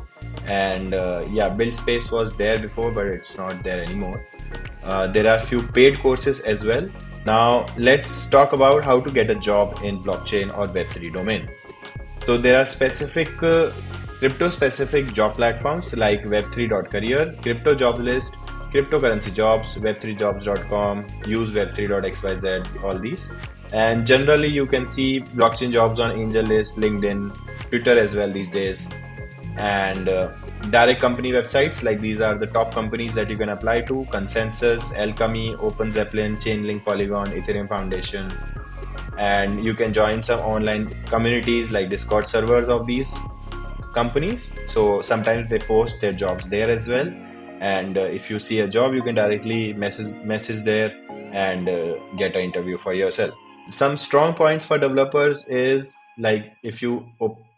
And BuildSpace was there before, but it's not there anymore. There are few paid courses as well. Now let's talk about how to get a job in blockchain or Web3 domain. So there are specific crypto-specific job platforms like web3.career, crypto job list, cryptocurrency jobs, web3jobs.com, use web3.xyz, all these. And generally you can see blockchain jobs on AngelList, LinkedIn, Twitter as well these days. And direct company websites, like these are the top companies that you can apply to: Consensus, Alchemy, Open Zeppelin, Chainlink, Polygon, Ethereum Foundation. And you can join some online communities like Discord servers of these companies. So sometimes they post their jobs there as well. And if you see a job, you can directly message there and get an interview for yourself. Some strong points for developers is, like, if you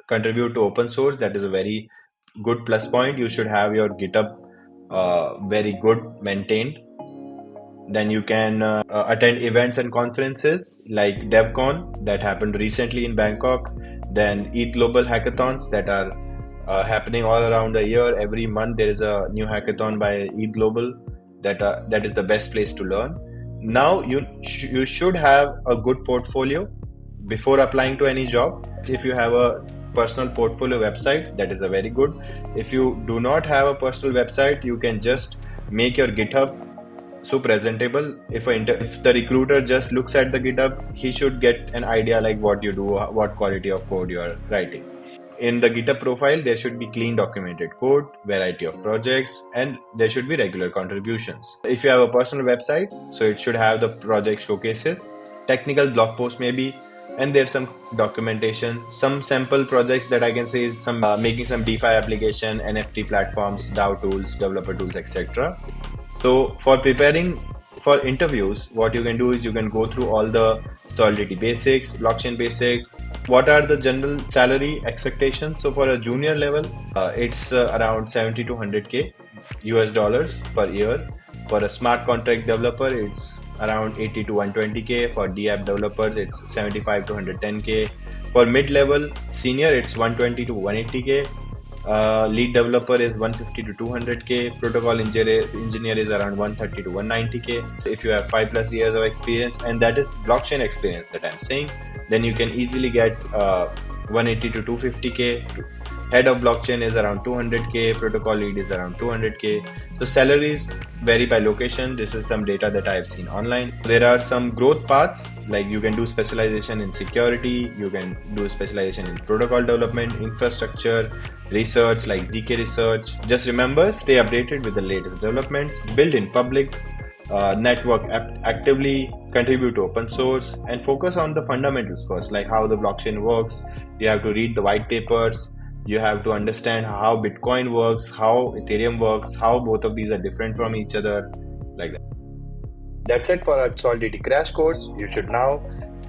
contribute to open source, that is a very good plus point. You should have your GitHub very good maintained. Then you can attend events and conferences like DevCon that happened recently in Bangkok. Then ETH Global hackathons that are happening all around the year. Every month there is a new hackathon by ETH Global that is the best place to learn. Now you should have a good portfolio before applying to any job. If you have a personal portfolio website, that is a very good. If you do not have a personal website, you can just make your GitHub so presentable. If the recruiter just looks at the GitHub, he should get an idea like what you do, what quality of code you are writing. In the GitHub profile, there should be clean documented code, variety of projects, and there should be regular contributions. If you have a personal website, so it should have the project showcases, technical blog post maybe, and there's some documentation. Some sample projects that I can say is some making some DeFi application, NFT platforms, DAO tools, developer tools, etc. So for preparing for interviews, what you can do is you can go through all the Solidity basics, blockchain basics. What are the general salary expectations? So for a junior level, it's around 70 to 100k US dollars per year. For a smart contract developer, it's around 80 to 120k. For DApp developers, it's 75 to 110k. For mid-level senior, it's 120 to 180k. Lead developer is 150 to 200k. Protocol engineer is around 130 to 190k. So if you have 5+ years of experience, and that is blockchain experience that I'm saying, then you can easily get 180 to 250k. Head of blockchain is around 200k. Protocol lead is around 200k. So salaries vary by location. This is some data that I have seen online. There are some growth paths, like you can do specialization in security, you can do specialization in protocol development, infrastructure, research like GK research. Just remember, stay updated with the latest developments, build in public, network actively, contribute to open source, and focus on the fundamentals first, like how the blockchain works. You have to read the white papers. You have to understand how Bitcoin works, how Ethereum works, how both of these are different from each other, like that. That's it for our Solidity crash course. You should now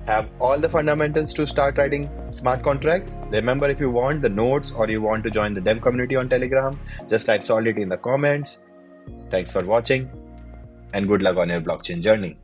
have all the fundamentals to start writing smart contracts. Remember, if you want the notes or you want to join the dev community on Telegram, just type Solidity in the comments. Thanks for watching and good luck on your blockchain journey.